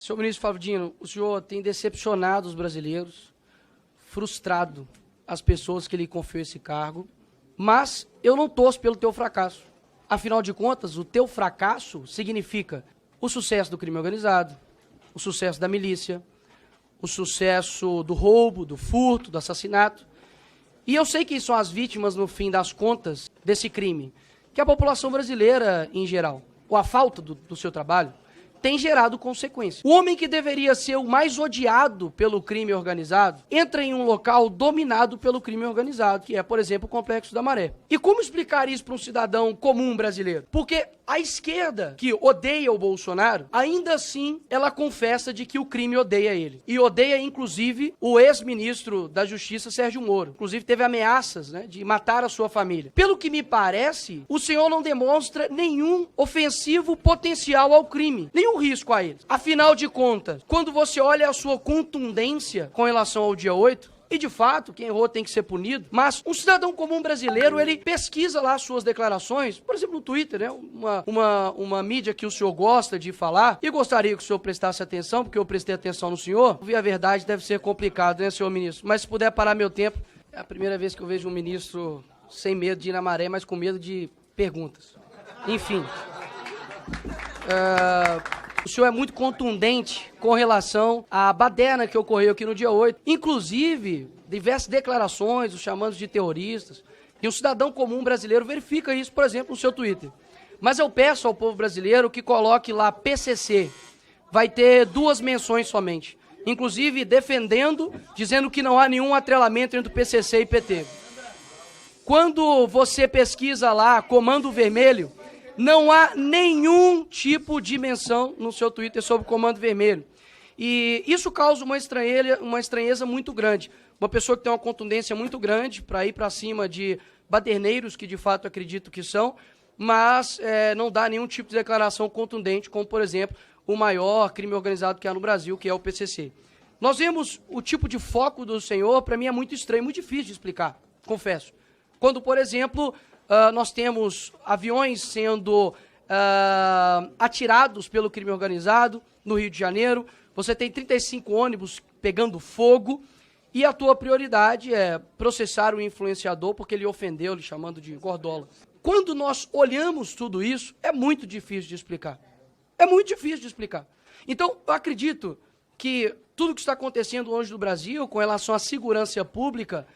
Senhor ministro Flávio Dino, o senhor tem decepcionado os brasileiros, frustrado as pessoas que lhe confiou esse cargo, mas eu não torço pelo teu fracasso. Afinal de contas, o teu fracasso significa o sucesso do crime organizado, o sucesso da milícia, o sucesso do roubo, do furto, do assassinato. E eu sei quem são as vítimas, no fim das contas, desse crime, que é a população brasileira em geral, ou a falta do seu trabalho, tem gerado consequências. O homem que deveria ser o mais odiado pelo crime organizado entra em um local dominado pelo crime organizado, que é, por exemplo, o Complexo da Maré. E como explicar isso para um cidadão comum brasileiro? Porque a esquerda, que odeia o Bolsonaro, ainda assim ela confessa de que o crime odeia ele. E odeia, inclusive, o ex-ministro da Justiça, Sérgio Moro. Inclusive, teve ameaças, de matar a sua família. Pelo que me parece, o senhor não demonstra nenhum ofensivo potencial ao crime, nenhum risco a eles. Afinal de contas, quando você olha a sua contundência com relação ao dia 8, e de fato, quem errou tem que ser punido, mas um cidadão comum brasileiro, ele pesquisa lá suas declarações, por exemplo, no Twitter, uma mídia que o senhor gosta de falar, e gostaria que o senhor prestasse atenção, porque eu prestei atenção no senhor. Ouvir a verdade deve ser complicado, senhor ministro? Mas se puder parar meu tempo, é a primeira vez que eu vejo um ministro sem medo de ir na maré, mas com medo de perguntas. Enfim. O senhor é muito contundente com relação à baderna que ocorreu aqui no dia 8. Inclusive, diversas declarações, os chamando de terroristas. E um cidadão comum brasileiro verifica isso, por exemplo, no seu Twitter. Mas eu peço ao povo brasileiro que coloque lá PCC. Vai ter 2 menções somente. Inclusive, defendendo, dizendo que não há nenhum atrelamento entre o PCC e PT. Quando você pesquisa lá Comando Vermelho, não há nenhum tipo de menção no seu Twitter sobre o Comando Vermelho. E isso causa uma estranheza muito grande. Uma pessoa que tem uma contundência muito grande para ir para cima de baderneiros, que de fato acredito que são, mas não dá nenhum tipo de declaração contundente, como, por exemplo, o maior crime organizado que há no Brasil, que é o PCC. Nós vemos o tipo de foco do senhor, para mim é muito estranho, muito difícil de explicar, confesso. Quando, por exemplo, nós temos aviões sendo atirados pelo crime organizado no Rio de Janeiro, você tem 35 ônibus pegando fogo, e a tua prioridade é processar o influenciador porque ele ofendeu, lhe chamando de gordola. Quando nós olhamos tudo isso, é muito difícil de explicar. É muito difícil de explicar. Então, eu acredito que tudo que está acontecendo hoje no Brasil com relação à segurança pública,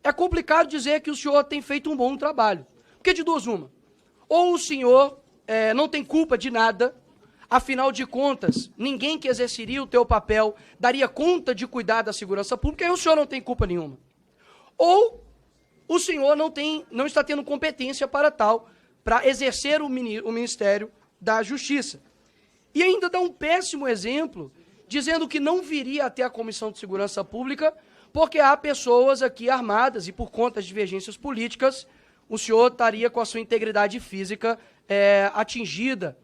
é complicado dizer que o senhor tem feito um bom trabalho. Porque de duas uma, ou o senhor não tem culpa de nada, afinal de contas, ninguém que exerceria o teu papel daria conta de cuidar da segurança pública, e o senhor não tem culpa nenhuma. Ou o senhor não está tendo competência para tal, para exercer o Ministério da Justiça. E ainda dá um péssimo exemplo, dizendo que não viria até a Comissão de Segurança Pública, porque há pessoas aqui armadas e por conta de divergências políticas, o senhor estaria com a sua integridade física atingida.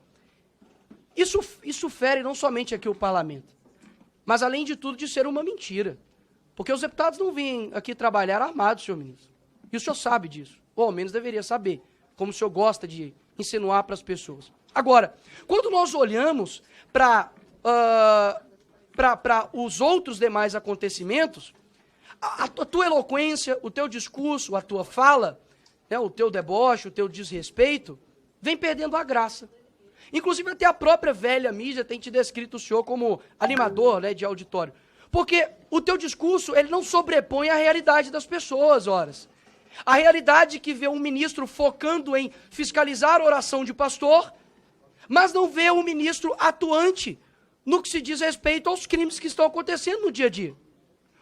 Isso fere não somente aqui o parlamento, mas além de tudo de ser uma mentira. Porque os deputados não vêm aqui trabalhar armados, senhor ministro. E o senhor sabe disso, ou ao menos deveria saber, como o senhor gosta de insinuar para as pessoas. Agora, quando nós olhamos para os outros demais acontecimentos, a tua eloquência, o teu discurso, a tua fala, o teu deboche, o teu desrespeito, vem perdendo a graça. Inclusive até a própria velha mídia tem te descrito o senhor como animador de auditório. Porque o teu discurso, ele não sobrepõe a realidade das pessoas, horas. A realidade que vê um ministro focando em fiscalizar a oração de pastor, mas não vê um ministro atuante no que se diz respeito aos crimes que estão acontecendo no dia a dia.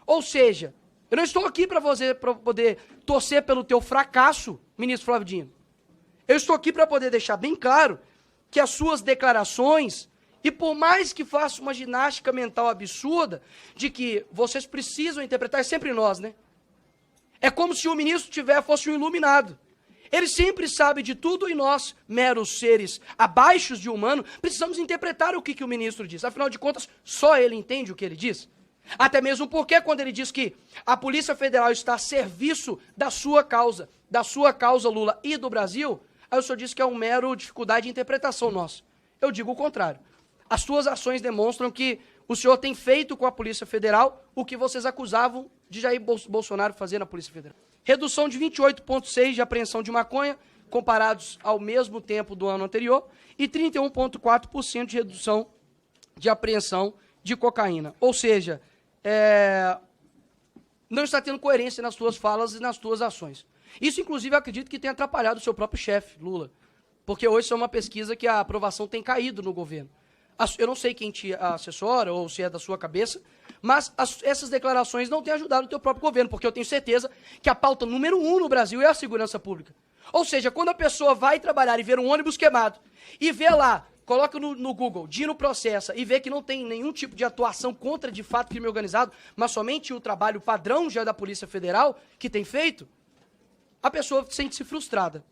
Ou seja, eu não estou aqui para poder torcer pelo teu fracasso, ministro Flávio Dino. Eu estou aqui para poder deixar bem claro que as suas declarações, e por mais que faça uma ginástica mental absurda, de que vocês precisam interpretar, é sempre nós, É como se o ministro fosse um iluminado. Ele sempre sabe de tudo e nós, meros seres abaixo de humano, precisamos interpretar o que o ministro diz. Afinal de contas, só ele entende o que ele diz. Até mesmo porque quando ele diz que a Polícia Federal está a serviço da sua causa, Lula, e do Brasil, aí o senhor diz que é um mero dificuldade de interpretação nossa. Eu digo o contrário. As suas ações demonstram que o senhor tem feito com a Polícia Federal o que vocês acusavam de Jair Bolsonaro fazer na Polícia Federal. Redução de 28,6% de apreensão de maconha, comparados ao mesmo tempo do ano anterior, e 31,4% de redução de apreensão de cocaína. Ou seja, não está tendo coerência nas suas falas e nas suas ações. Isso, inclusive, eu acredito que tem atrapalhado o seu próprio chefe, Lula, porque hoje isso é uma pesquisa que a aprovação tem caído no governo. Eu não sei quem te assessora ou se é da sua cabeça, mas essas declarações não têm ajudado o teu próprio governo, porque eu tenho certeza que a pauta número 1 no Brasil é a segurança pública. Ou seja, quando a pessoa vai trabalhar e ver um ônibus queimado e vê lá, coloca no Google, Dino processa, e vê que não tem nenhum tipo de atuação contra, de fato, crime organizado, mas somente o trabalho padrão já da Polícia Federal que tem feito, a pessoa sente-se frustrada.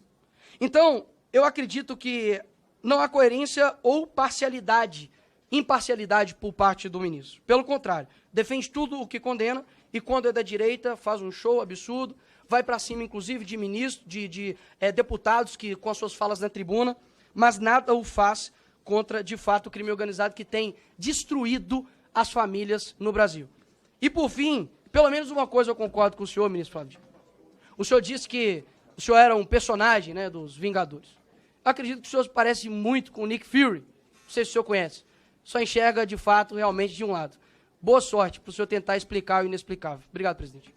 Então, eu acredito que não há coerência ou imparcialidade por parte do ministro. Pelo contrário, defende tudo o que condena e quando é da direita faz um show absurdo, vai para cima, inclusive, de ministros, de deputados que com as suas falas na tribuna, mas nada o faz contra, de fato, o crime organizado que tem destruído as famílias no Brasil. E, por fim, pelo menos uma coisa eu concordo com o senhor, ministro Flávio. O senhor disse que o senhor era um personagem, né, dos Vingadores. Acredito que o senhor parece muito com o Nick Fury. Não sei se o senhor conhece. Só enxerga, de fato, realmente de um lado. Boa sorte para o senhor tentar explicar o inexplicável. Obrigado, presidente.